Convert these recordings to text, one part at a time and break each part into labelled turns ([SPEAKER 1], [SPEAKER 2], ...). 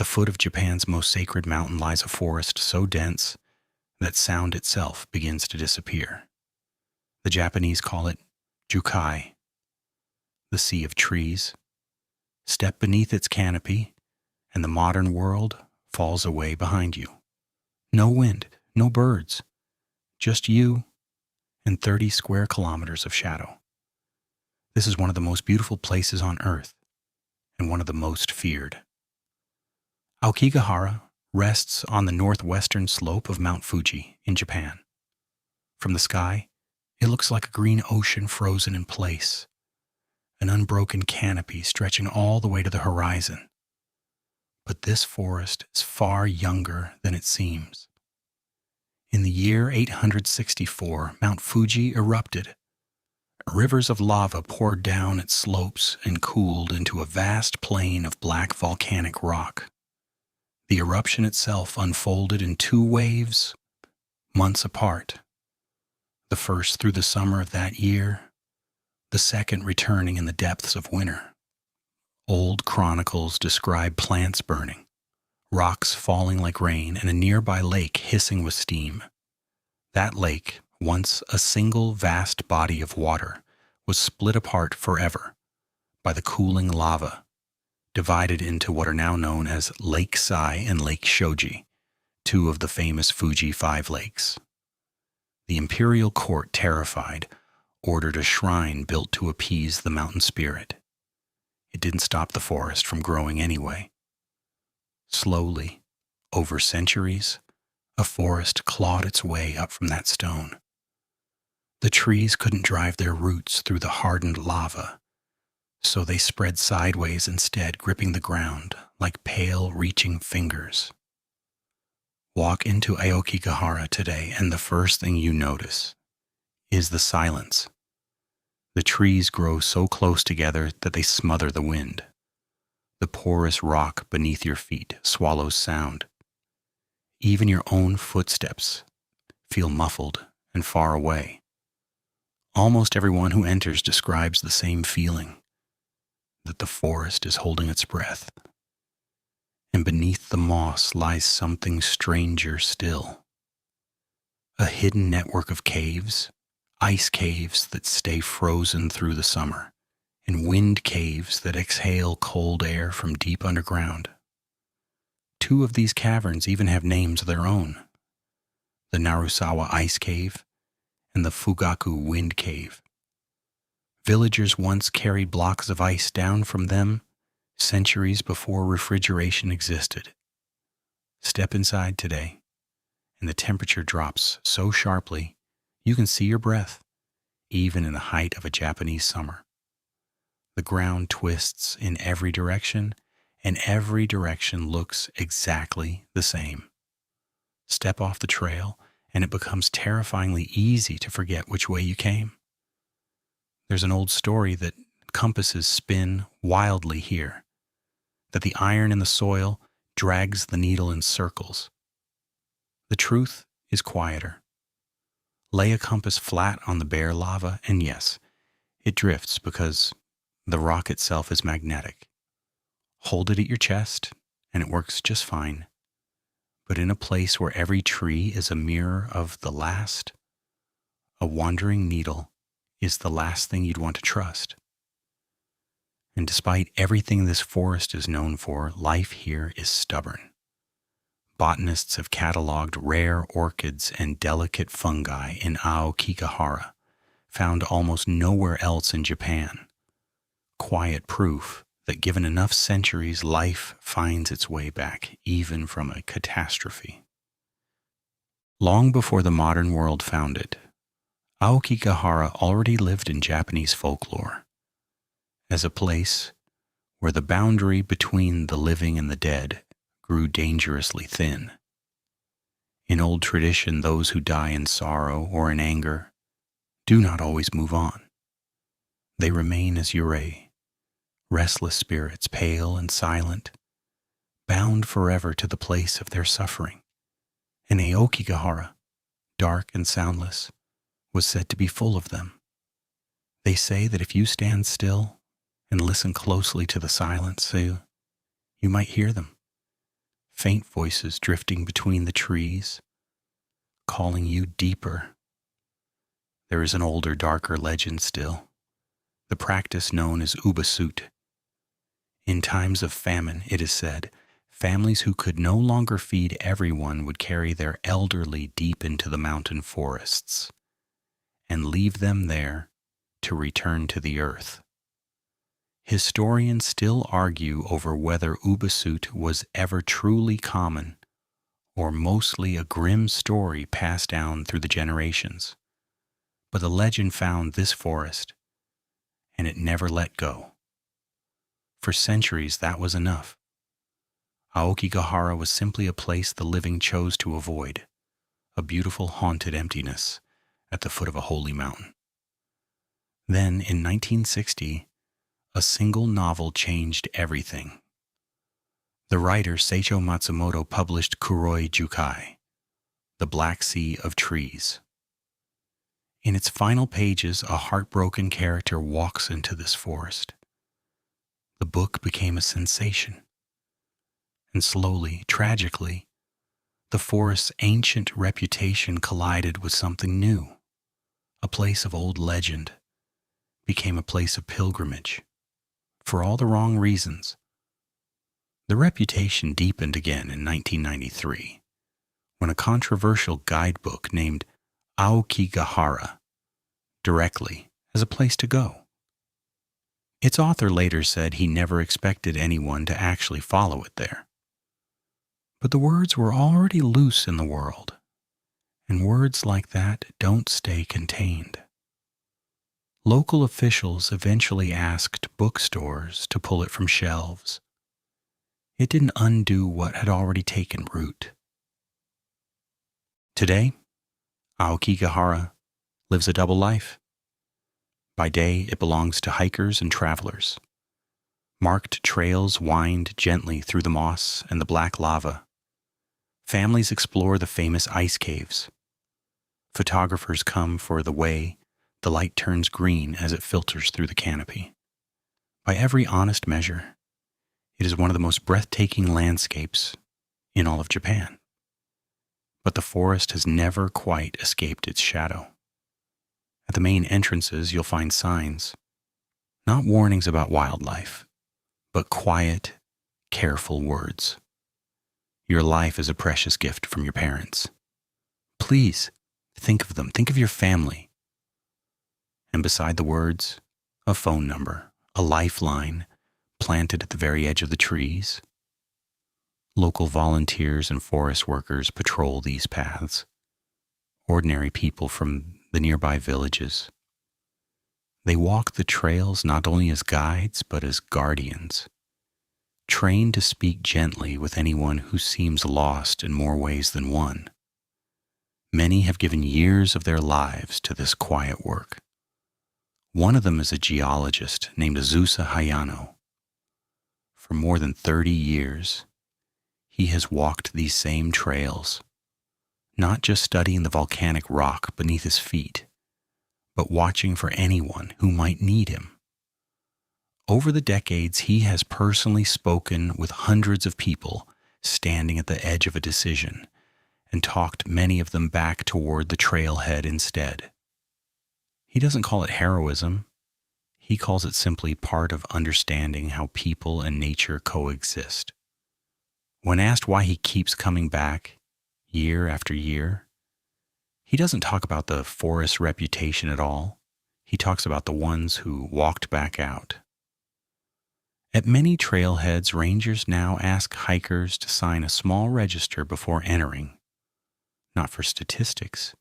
[SPEAKER 1] the foot of Japan's most sacred mountain lies a forest so dense that sound itself begins to disappear. The Japanese call it Jukai, the sea of trees. Step beneath its canopy, and the modern world falls away behind you. No wind, no birds, just you and 30 square kilometers of shadow. This is one of the most beautiful places on Earth, and one of the most feared. Aokigahara rests on the northwestern slope of Mount Fuji in Japan. From the sky, it looks like a green ocean frozen in place, an unbroken canopy stretching all the way to the horizon. But this forest is far younger than it seems. In the year 864, Mount Fuji erupted. Rivers of lava poured down its slopes and cooled into a vast plain of black volcanic rock. The eruption itself unfolded in 2 waves, months apart. The first through the summer of that year, the second returning in the depths of winter. Old chronicles describe plants burning, rocks falling like rain, and a nearby lake hissing with steam. That lake, once a single vast body of water, was split apart forever by the cooling lava, divided into what are now known as Lake Sai and Lake Shoji, 2 of the famous Fuji 5 lakes. The imperial court, terrified, ordered a shrine built to appease the mountain spirit. It didn't stop the forest from growing anyway. Slowly, over centuries, a forest clawed its way up from that stone. The trees couldn't drive their roots through the hardened lava, so they spread sideways instead, gripping the ground like pale, reaching fingers. Walk into Aokigahara today, and the first thing you notice is the silence. The trees grow so close together that they smother the wind. The porous rock beneath your feet swallows sound. Even your own footsteps feel muffled and far away. Almost everyone who enters describes the same feeling, that the forest is holding its breath. And beneath the moss lies something stranger still. A hidden network of caves, ice caves that stay frozen through the summer, and wind caves that exhale cold air from deep underground. 2 of these caverns even have names of their own: the Narusawa Ice Cave and the Fugaku Wind Cave. Villagers once carried blocks of ice down from them centuries before refrigeration existed. Step inside today, and the temperature drops so sharply you can see your breath, even in the height of a Japanese summer. The ground twists in every direction, and every direction looks exactly the same. Step off the trail, and it becomes terrifyingly easy to forget which way you came. There's an old story that compasses spin wildly here, that the iron in the soil drags the needle in circles. The truth is quieter. Lay a compass flat on the bare lava, and yes, it drifts because the rock itself is magnetic. Hold it at your chest, and it works just fine. But in a place where every tree is a mirror of the last, a wandering needle is the last thing you'd want to trust. And despite everything this forest is known for, life here is stubborn. Botanists have cataloged rare orchids and delicate fungi in Aokigahara, found almost nowhere else in Japan. Quiet proof that given enough centuries, life finds its way back, even from a catastrophe. Long before the modern world found it, Aokigahara already lived in Japanese folklore as a place where the boundary between the living and the dead grew dangerously thin. In old tradition, those who die in sorrow or in anger do not always move on. They remain as yūrei, restless spirits, pale and silent, bound forever to the place of their suffering. And Aokigahara, dark and soundless, was said to be full of them. They say that if you stand still and listen closely to the silence, you might hear them, faint voices drifting between the trees, calling you deeper. There is an older, darker legend still, the practice known as ubasut. In times of famine, it is said, families who could no longer feed everyone would carry their elderly deep into the mountain forests and leave them there to return to the earth. Historians still argue over whether ubasut was ever truly common or mostly a grim story passed down through the generations. But the legend found this forest, and it never let go. For centuries, that was enough. Aokigahara was simply a place the living chose to avoid, a beautiful haunted emptiness at the foot of a holy mountain. Then, in 1960, a single novel changed everything. The writer Seicho Matsumoto published Kuroi Jukai, The Black Sea of Trees. In its final pages, a heartbroken character walks into this forest. The book became a sensation. And slowly, tragically, the forest's ancient reputation collided with something new. A place of old legend became a place of pilgrimage, for all the wrong reasons. The reputation deepened again in 1993, when a controversial guidebook named Aokigahara directly as a place to go. Its author later said he never expected anyone to actually follow it there. But the words were already loose in the world, and words like that don't stay contained. Local officials eventually asked bookstores to pull it from shelves. It didn't undo what had already taken root. Today, Aokigahara lives a double life. By day, it belongs to hikers and travelers. Marked trails wind gently through the moss and the black lava. Families explore the famous ice caves. Photographers come for the way the light turns green as it filters through the canopy. By every honest measure, it is one of the most breathtaking landscapes in all of Japan. But the forest has never quite escaped its shadow. At the main entrances, you'll find signs, not warnings about wildlife, but quiet, careful words. Your life is a precious gift from your parents. Please think of them. Think of your family. And beside the words, a phone number, a lifeline planted at the very edge of the trees. Local volunteers and forest workers patrol these paths. Ordinary people from the nearby villages. They walk the trails not only as guides, but as guardians, trained to speak gently with anyone who seems lost in more ways than one. Many have given years of their lives to this quiet work. One of them is a geologist named Azusa Hayano. For more than 30 years, he has walked these same trails, not just studying the volcanic rock beneath his feet, but watching for anyone who might need him. Over the decades, he has personally spoken with hundreds of people standing at the edge of a decision and talked many of them back toward the trailhead instead. He doesn't call it heroism. He calls it simply part of understanding how people and nature coexist. When asked why he keeps coming back year after year, he doesn't talk about the forest's reputation at all. He talks about the ones who walked back out. At many trailheads, rangers now ask hikers to sign a small register before entering, not for statistics,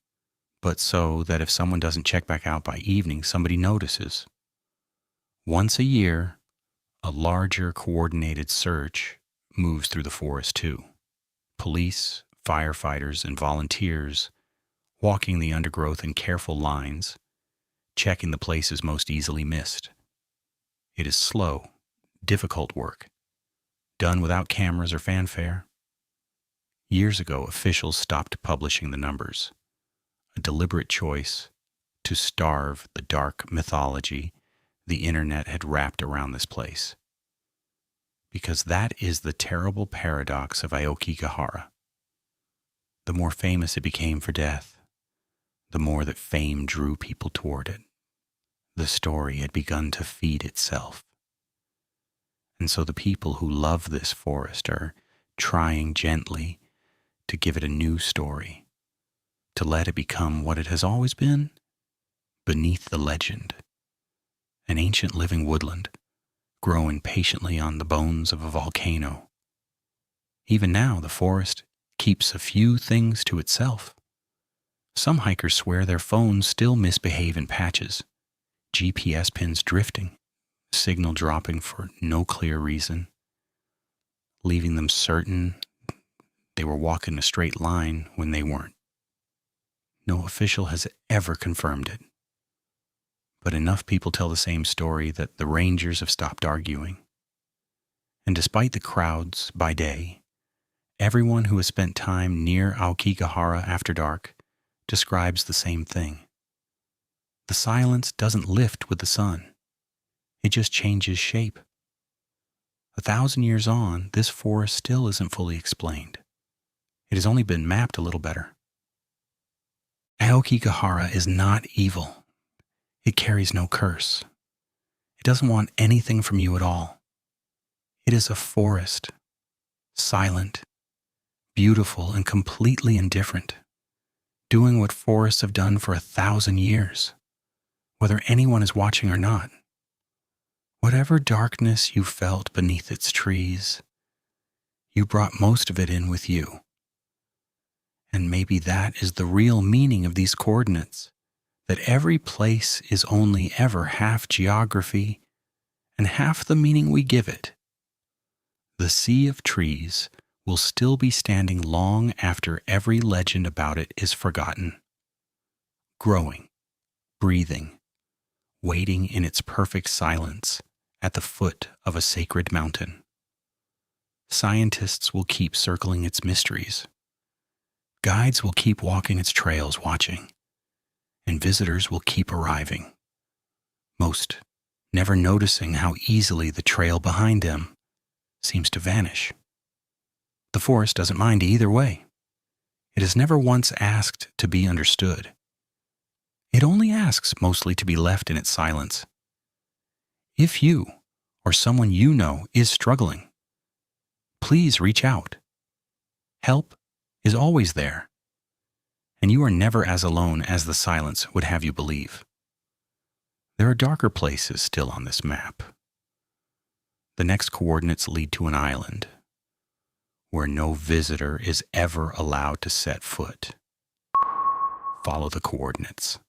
[SPEAKER 1] but so that if someone doesn't check back out by evening, somebody notices. Once a year, a larger coordinated search moves through the forest too. Police, firefighters, and volunteers walking the undergrowth in careful lines, checking the places most easily missed. It is slow, difficult work, done without cameras or fanfare. Years ago, officials stopped publishing the numbers, a deliberate choice to starve the dark mythology the internet had wrapped around this place. because that is the terrible paradox of Aokigahara. The more famous it became for death, the more that fame drew people toward it. The story had begun to feed itself. And so the people who love this forest are trying gently to give it a new story, to let it become what it has always been, beneath the legend, an ancient living woodland growing patiently on the bones of a volcano. Even now, the forest keeps a few things to itself. Some hikers swear their phones still misbehave in patches, GPS pins drifting, signal dropping for no clear reason, leaving them certain they were walking a straight line when they weren't. No official has ever confirmed it, but enough people tell the same story that the rangers have stopped arguing. And despite the crowds by day, everyone who has spent time near Aokigahara after dark describes the same thing. The silence doesn't lift with the sun. It just changes shape. 1,000 years on, this forest still isn't fully explained. It has only been mapped a little better. Aokigahara is not evil. It carries no curse. It doesn't want anything from you at all. It is a forest, silent, beautiful, and completely indifferent, doing what forests have done for 1,000 years, whether anyone is watching or not. Whatever darkness you felt beneath its trees, you brought most of it in with you. And maybe that is the real meaning of these coordinates, that every place is only ever half geography and half the meaning we give it. The sea of trees will still be standing long after every legend about it is forgotten, growing, breathing, waiting in its perfect silence at the foot of a sacred mountain. Scientists will keep circling its mysteries. Guides will keep walking its trails watching, and visitors will keep arriving, most never noticing how easily the trail behind them seems to vanish. The forest doesn't mind either way. It has never once asked to be understood. It only asks mostly to be left in its silence. If you or someone you know is struggling, please reach out. Help is always there, and you are never as alone as the silence would have you believe. There are darker places still on this map. The next coordinates lead to an island where no visitor is ever allowed to set foot. Follow the coordinates.